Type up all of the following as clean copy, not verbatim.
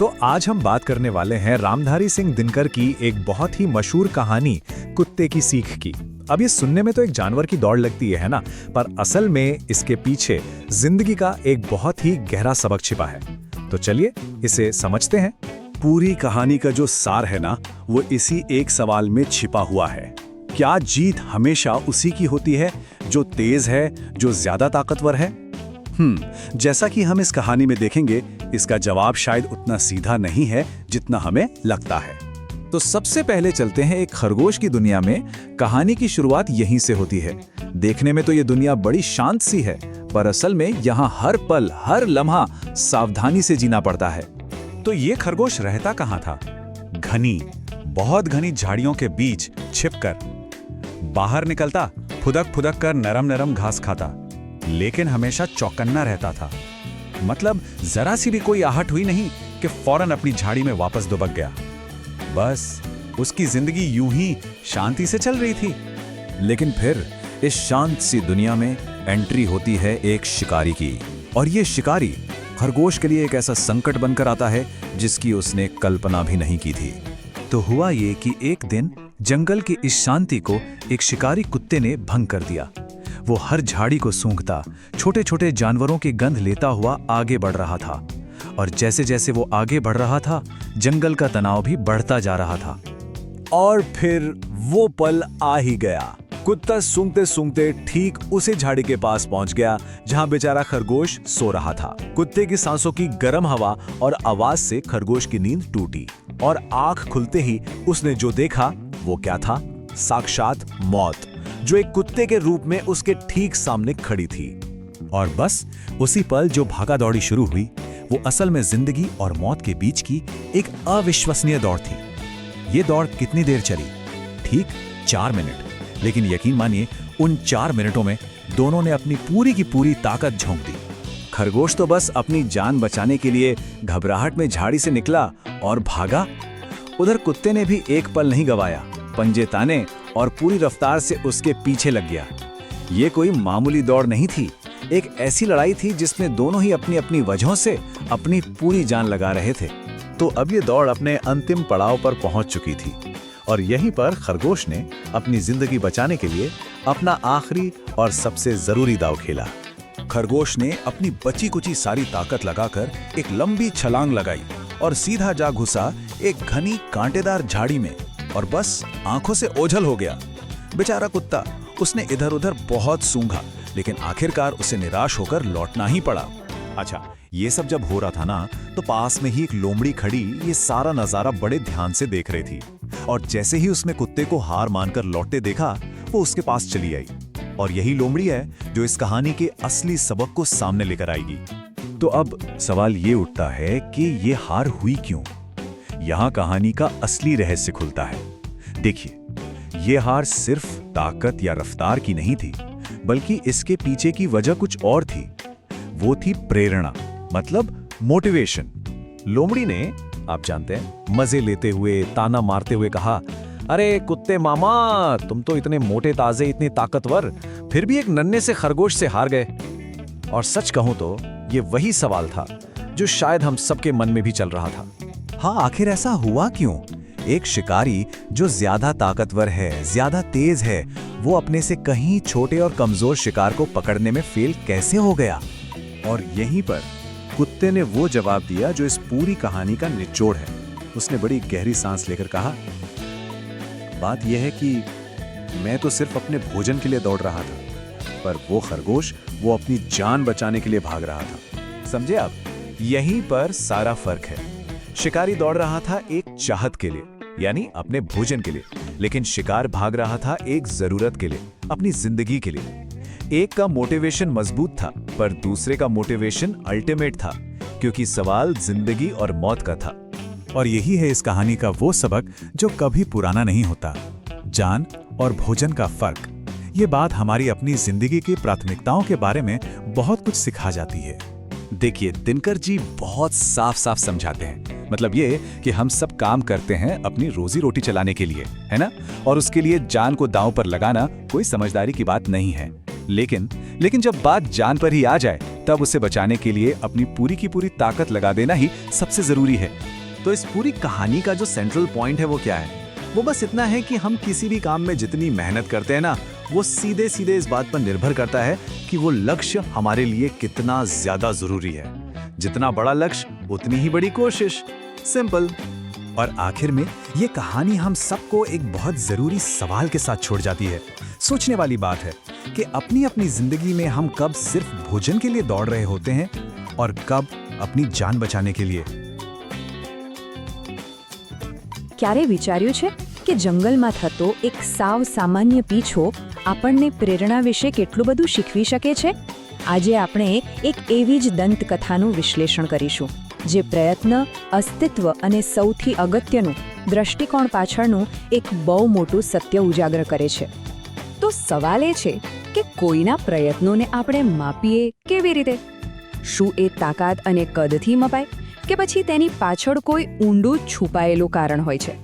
तो आज हम बात करने वाले हैं रामधारी सिंह दिनकर की एक बहुत ही मशहूर कहानी कुत्ते की सीख की। अब ये सुनने में तो एक जानवर की दौड़ लगती है ना, पर असल में इसके पीछे जिंदगी का एक बहुत ही गहरा सबक छिपा है। तो चलिए इसे समझते हैं। पूरी कहानी का जो सार है ना, वो इसी एक सवाल में छिपा हुआ है। क्या जीत हमेशा उसी की होती है जो तेज है, जो ज्यादा ताकतवर है? जैसा कि हम इस कहानी में देखेंगे, इसका जवाब शायद उतना सीधा नहीं है जितना हमें लगता है। तो सबसे पहले चलते हैं एक खरगोश की दुनिया में। कहानी की शुरुआत यहीं से होती है। देखने में तो ये दुनिया बड़ी शांत सी है, पर असल में यहाँ हर पल हर लम्हा सावधानी से जीना पड़ता है। तो ये खरगोश रहता कहाँ था? बहुत घनी झाड़ियों के बीच छिपकर। बाहर निकलता, फुदक फुदक कर नरम नरम घास खाता, लेकिन हमेशा चौकन्ना रहता था। मतलब जरा सी भी कोई आहट हुई नहीं कि फौरन अपनी झाड़ी में वापस दुबक गया। बस उसकी जिंदगी यूं ही शांति से चल रही थी। लेकिन फिर इस शांत सी दुनिया में एंट्री होती है एक शिकारी की, और ये शिकारी खरगोश के लिए एक ऐसा संकट बनकर आता है जिसकी उसने कल्पना भी नहीं की थी। तो हुआ ये कि एक दिन जंगल की इस शांति को एक शिकारी कुत्ते ने भंग कर दिया। वो हर झाड़ी को सूंघता, छोटे छोटे जानवरों की गंध लेता हुआ आगे बढ़ रहा था। और जैसे जैसे वो आगे बढ़ रहा था, जंगल का तनाव भी बढ़ता जा रहा था। और फिर वो पल आ ही गया। कुत्ता सूंघते सूंघते ठीक उसी झाड़ी के पास पहुंच गया जहां बेचारा खरगोश सो रहा था। कुत्ते की सांसों की गर्म हवा और आवाज से खरगोश की नींद टूटी, और आंख खुलते ही उसने जो देखा वो क्या था? साक्षात मौत, जो एक कुत्ते के रूप में उसके ठीक सामने खड़ी थी। और बस उसी पल जो भागा दौड़ी शुरू हुई, वो असल में जिंदगी और मौत के बीच की एक अविश्वसनीय दौड़ थी। ये दौड़ कितनी देर चली? ठीक 4 मिनट। लेकिन यकीन मानिए, उन 4 मिनटों में दोनों ने अपनी पूरी की पूरी ताकत झोंक दी। खरगोश तो बस अपनी जान बचाने के लिए घबराहट में झाड़ी से निकला और भागा। उधर कुत्ते ने भी एक पल नहीं गवाया, पंजे ताने और पूरी रफ्तार से उसके पीछे लग गया। ये कोई मामूली दौड़ नहीं थी, एक ऐसी लड़ाई थी जिसमें दोनों ही अपनी अपनी वजहों से अपनी पूरी जान लगा रहे थे। तो अब ये दौड़ अपने अंतिम पड़ाव पर पहुंच चुकी थी, और यहीं पर खरगोश ने अपनी जिंदगी बचाने के लिए अपना आखिरी और सबसे जरूरी दांव खेला। खरगोश ने अपनी बची कुची सारी ताकत लगाकर एक लंबी छलांग लगाई और सीधा जा घुसा एक घनी कांटेदार झाड़ी में, और बस आंखों से ओझल हो गया। बेचारा कुत्ता, उसने इधर उधर बहुत सूंघा, लेकिन आखिरकार उसे निराश होकर लौटना ही पड़ा। अच्छा, ये सब जब हो रहा था ना, तो पास में ही एक लोमड़ी खड़ी ये सारा नजारा बड़े ध्यान से देख रही थी। और जैसे ही उसने कुत्ते को हार मानकर लौटते देखा, वो उसके पास चली आई। और यही लोमड़ी है जो इस कहानी के असली सबक को सामने लेकर आएगी। तो अब सवाल ये उठता है कि ये हार हुई क्यों? यहाँ कहानी का असली रहस्य खुलता है। देखिए, ये हार सिर्फ ताकत या रफ्तार की नहीं थी, बल्कि इसके पीछे की वजह कुछ और थी। वो थी प्रेरणा, मतलब मोटिवेशन। लोमड़ी ने, आप जानते हैं, मजे लेते हुए, ताना मारते हुए कहा, अरे कुत्ते मामा, तुम तो इतने मोटे ताजे, इतने ताकतवर, फिर भी एक नन्हे से खरगोश से हार गए। और सच कहूं तो ये वही सवाल था जो शायद हम सबके मन में भी चल रहा था। हाँ, आखिर ऐसा हुआ क्यों? एक शिकारी जो ज्यादा ताकतवर है, ज्यादा तेज है, वो अपने से कहीं छोटे और कमजोर शिकार को पकड़ने में फेल कैसे हो गया? और यहीं पर कुत्ते ने वो जवाब दिया जो इस पूरी कहानी का निचोड़ है। उसने बड़ी गहरी सांस लेकर कहा, बात यह है कि मैं तो सिर्फ अपने भोजन के लिए दौड़ रहा था, पर वो खरगोश, वो अपनी जान बचाने के लिए भाग रहा था। समझे आप? यहीं पर सारा फर्क है। शिकारी दौड़ रहा था एक चाहत के लिए, यानी अपने भोजन के लिए, लेकिन शिकार भाग रहा था एक जरूरत के लिए, अपनी जिंदगी के लिए। एक का मोटिवेशन मजबूत था, पर दूसरे का मोटिवेशन अल्टीमेट था, क्योंकि सवाल जिंदगी और मौत का था। और यही है इस कहानी का वो सबक जो कभी पुराना नहीं होता, जान और भोजन का फर्क। ये बात हमारी अपनी जिंदगी की प्राथमिकताओं के बारे में बहुत कुछ सिखा जाती है। देखिए, दिनकर जी बहुत साफ साफ समझाते हैं। मतलब ये कि हम सब काम करते हैं अपनी रोजी रोटी चलाने के लिए, है ना? और उसके लिए जान को दांव पर लगाना कोई समझदारी की बात नहीं है। लेकिन जब बात जान पर ही आ जाए तब उसे बचाने के लिए अपनी पूरी की पूरी ताकत लगा देना ही सबसे जरूरी है। तो इस पूरी कहानी का जो सेंट्रल पॉइंट है वो क्या है? वो बस इतना है कि हम किसी भी काम में जितनी मेहनत करते हैं ना, वो सीधे सीधे इस बात पर निर्भर करता है कि वो लक्ष्य हमारे लिए कितना ज्यादा जरूरी है। जितना बड़ा लक्ष्य उतनी ही बड़ी कोशिश। सिंपल। और आखिर में ये कहानी हम सबको एक बहुत जरूरी सवाल के साथ छोड़ जाती है। सोचने वाली बात है कि अपनी अपनी जिंदगी में हम कब सिर्फ भोजन के लिए दौड़ रहे होते हैं और कब अपनी जान बचाने के लिए। ક્યારે વિચાર્યું છે કે જંગલમાં થતો એક સાવ સામાન્ય પીછો આપણને પ્રેરણા વિશે કેટલું બધું શીખવી શકે છે? આજે આપણે એક એવી જ દંતકથાનું વિશ્લેષણ કરીશું જે પ્રયત્ન, અસ્તિત્વ અને સૌથી અગત્યનું દ્રષ્ટિકોણ પાછળનું એક બહુ મોટું સત્ય ઉજાગર કરે છે. તો સવાલ એ છે કે કોઈના પ્રયત્નોને આપણે માપીએ કેવી રીતે? શું એ તાકાત અને કદથી મપાય કે પછી તેની પાછળ કોઈ ઊંડું છુપાયેલું કારણ હોય છે?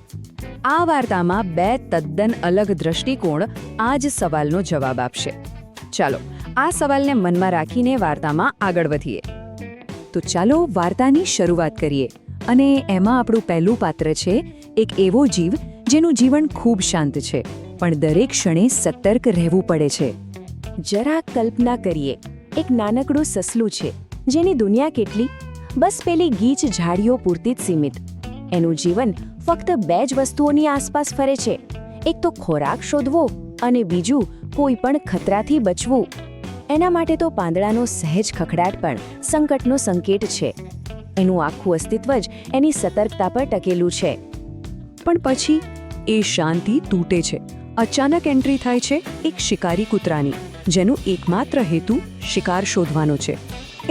આ વાર્તામાં બે તદ્દન અલગ દ્રષ્ટિકોણ આ જ સવાલનો જવાબ આપશે. ચાલો આ સવાલને મનમાં રાખીને વાર્તામાં આગળ વધીએ. તો ચાલો વાર્તાની શરૂઆત કરીએ. અને એમાં આપણું પહેલું પાત્ર છે એક એવો જીવ જેનું જીવન ખૂબ શાંત છે, પણ દરેક ક્ષણે સતર્ક રહેવું પડે છે. જરા કલ્પના કરીએ, એક નાનકડું સસલું છે જેની દુનિયા કેટલી? બસ પેલી ગીચ ઝાડીઓ પૂરતી જ સીમિત. એનું જીવન ફક્ત બે જ વસ્તુઓની આસપાસ ફરે છે. એક તો ખોરાક શોધવો અને બીજું કોઈ પણ ખતરાથી બચવું. એના માટે તો પાંદડાનો સહેજ ખખડાટ પણ સંકટનો સંકેત છે. એનું આખું અસ્તિત્વ જ એની સતર્કતા પર ટકેલું છે. પણ પછી એ શાંતિ તૂટે છે. અચાનક એન્ટ્રી થાય છે એક શિકારી કૂતરાની, જેનું એકમાત્ર હેતુ શિકાર શોધવાનો છે.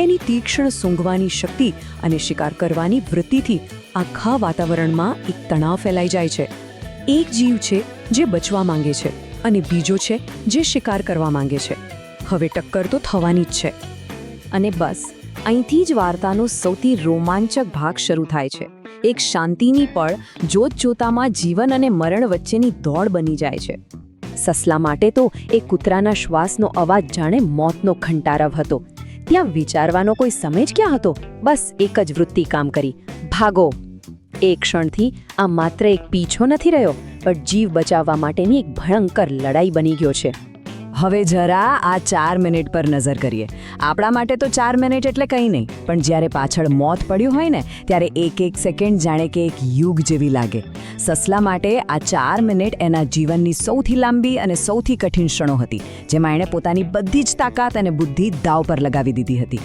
એની તીક્ષ્ણ સૂંઘવાની શક્તિ અને શિકાર કરવાની વૃત્તિથી આખા વાતાવરણમાં એક તણાવ ફેલાઈ જાય છે. એક જીવ છે જે બચવા માંગે છે અને બીજો છે જે શિકાર કરવા માંગે છે. હવે ટક્કર તો થવાની જ છે. અને બસ અહીંથી જ વાર્તાનો સૌથી રોમાંચક ભાગ શરૂ થાય છે. એક શાંતિની પળ જોત જોતામાં જીવન અને મરણ વચ્ચેની દોડ બની જાય છે. સસલા માટે તો એ કૂતરાના શ્વાસનો અવાજ જાણે મોતનો ઘંટારવ હતો. ત્યાં વિચારવાનો કોઈ સમય જ ક્યાં હતો? બસ એક જ વૃત્તિ કામ કરી, ભાગો. એ ક્ષણથી આ માત્ર એક પીછો નથી રહ્યો, પણ જીવ બચાવવા માટેની એક ભયંકર લડાઈ બની ગયો છે. હવે જરા આ 4 મિનિટ પર નજર કરીએ. આપણા માટે તો 4 મિનિટ એટલે કંઈ નહીં, પણ જ્યારે પાછળ મોત પડ્યું હોય ને, ત્યારે એક એક સેકન્ડ જાણે કે એક યુગ જેવી લાગે. સસલા માટે આ 4 મિનિટ એના જીવનની સૌથી લાંબી અને સૌથી કઠિન ક્ષણો હતી, જેમાં એણે પોતાની બધી જ તાકાત અને બુદ્ધિ દાવ પર લગાવી દીધી હતી.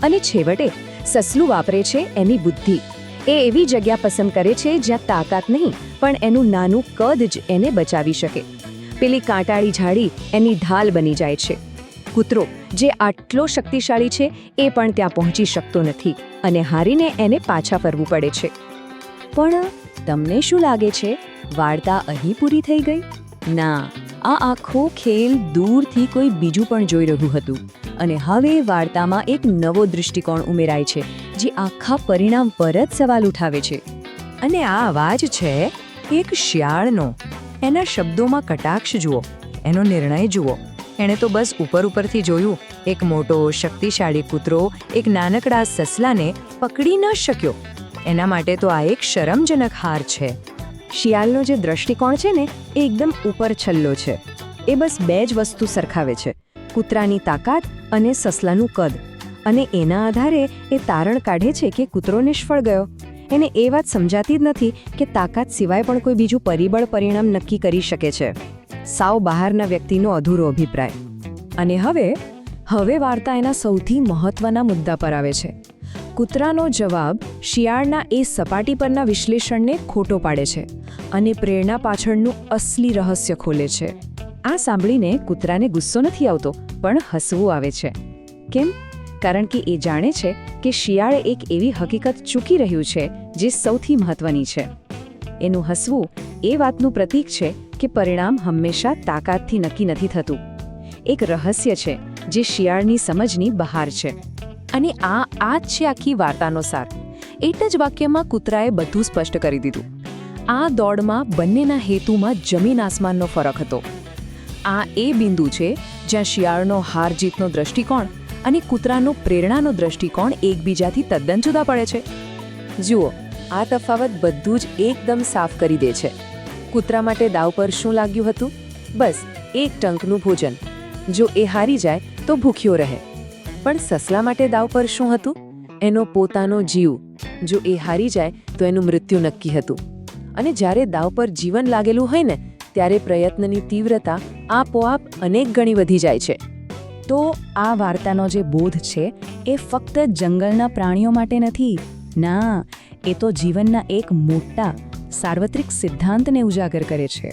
અને છેવટે સસલું વાપરે છે એની બુદ્ધિ. એ એવી જગ્યા પસંદ કરે છે જ્યાં તાકાત નહીં, પણ એનું નાનું કદ જ એને બચાવી શકે. પેલી કાંટાળી ઝાડી એની ઢાલ બની જાય છે. કૂતરો જે આટલો શક્તિશાળી છે એ પણ ત્યાં પહોંચી શકતો નથી અને હારીને એને પાછા ફરવું પડે છે. પણ તમને શું લાગે છે, વાર્તા અહીં પૂરી થઈ ગઈ? ના, આ આખો ખેલ દૂરથી કોઈ બીજું પણ જોઈ રહ્યું હતું. અને હવે વાર્તામાં એક નવો દૃષ્ટિકોણ ઉમેરાય છે જે આખા પરિણામ પર જ સવાલ ઉઠાવે છે. અને આ અવાજ છે એક શિયાળનો. એના શબ્દોમાં કટાક્ષ જુઓ, એનો નિર્ણય જુઓ. એણે તો બસ ઉપરથી જોયું, એક મોટો શક્તિશાળી કૂતરો એક નાનકડા સસલાને પકડી ન શક્યો. એના માટે તો આ એક શરમજનક હાર છે. શિયાળનો જે દ્રષ્ટિકોણ છે ને, એ એકદમ ઉપર છલ્લો છે. એ બસ બે જ વસ્તુ સરખાવે છે, કૂતરાની તાકાત અને સસલાનું કદ. અને એના આધારે એ તારણ કાઢે છે કે કૂતરો નિષ્ફળ ગયો. એને એ વાત સમજાતી જ નથી કે તાકાત સિવાય પણ કોઈ બીજું પરિબળ પરિણામ નક્કી કરી શકે છે. સાવ બહારના વ્યક્તિનો અધૂરો અભિપ્રાય. અને હવે વાર્તા એના સૌથી મહત્વના મુદ્દા પર આવે છે. કૂતરાનો જવાબ શિયાળના એ સપાટી પરના વિશ્લેષણને ખોટો પાડે છે અને પ્રેરણા પાછળનું અસલી રહસ્ય ખોલે છે. આ સાંભળીને કૂતરાને ગુસ્સો નથી આવતો, પણ હસવું આવે છે. કેમ? કારણ કે એ જાણે છે કે શિયાળ એક એવી હકીકત ચૂકી રહ્યું છે જે સૌથી મહત્વની છે. એનું હસવું એ વાતનું પ્રતીક છે કે પરિણામ હંમેશા તાકાતથી નક્કી નથી થતું. એક રહસ્ય છે જે શિયાળની સમજની બહાર છે. અને આ જ છે આખી વાર્તાનો સાર. એક જ વાક્યમાં કૂતરાએ બધું સ્પષ્ટ કરી દીધું. આ દોડમાં બંનેના હેતુમાં જમીન આસમાનનો ફરક હતો. આ એ બિંદુ છે જ્યાં શિયાળનો હાર જીતનો દૃષ્ટિકોણ અને કૂતરાનો પ્રેરણાનો દૃષ્ટિકોણ એકબીજાથી તદ્દન જુદા પડે છે. જુઓ, આ તફાવત બધું જ એકદમ સાફ કરી દે છે. કૂતરા માટે દાવ પર શું લાગ્યું હતું? બસ એક ટંકનું ભોજન. જો એ હારી જાય તો ભૂખ્યો રહે. પણ સસલા માટે દાવ પર શું હતું? એનો પોતાનો જીવ. જો એ હારી જાય તો એનું મૃત્યુ નક્કી હતું. અને જ્યારે દાવ પર જીવન લાગેલું હોય ને, ત્યારે પ્રયત્નની તીવ્રતા આપોઆપ અનેક ગણી વધી જાય છે. તો આ વાર્તાનો જે બોધ છે એ ફક્ત જંગલના પ્રાણીઓ માટે નથી. ના, એ તો જીવનના એક મોટા સાર્વત્રિક સિદ્ધાંતને ઉજાગર કરે છે.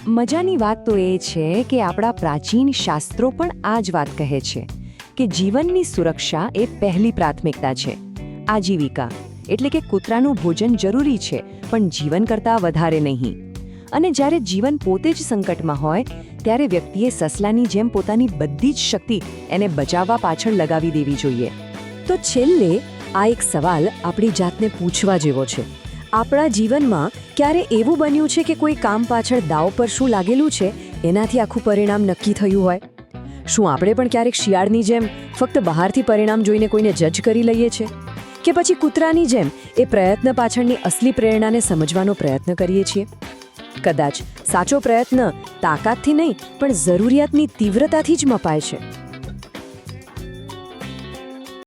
મજાની વાત તો એ છે કે આપણા પ્રાચીન શાસ્ત્રો પણ આ જ વાત કહે છે કે જીવનની સુરક્ષા એ પહેલી પ્રાથમિકતા છે. આજીવિકા એટલે કે કૂતરાનું ભોજન જરૂરી છે, પણ જીવન કરતાં વધારે નહીં. અને જ્યારે જીવન પોતે જ સંકટમાં હોય ત્યારે વ્યક્તિએ સસલાની જેમ પોતાની બધી જ શક્તિ એને બચાવવા પાછળ લગાવી દેવી જોઈએ. તો છેલ્લે આ એક સવાલ આપણી જાતને પૂછવા જેવો છે. આપણા જીવનમાં ક્યારે એવું બન્યું છે કે કોઈ કામ પાછળ દાવ પર શું લાગેલું છે એનાથી આખું પરિણામ નક્કી થયું હોય? શું આપણે પણ ક્યારેક શિયાળની જેમ ફક્ત બહારથી પરિણામ જોઈને કોઈને જજ કરી લઈએ છીએ? કે પછી કૂતરાની જેમ એ પ્રયત્ન પાછળની અસલી પ્રેરણાને સમજવાનો પ્રયત્ન કરીએ છીએ? કદાચ સાચો પ્રયત્ન તાકાતથી નહીં, પણ જરૂરિયાતની તીવ્રતાથી જ મપાય છે.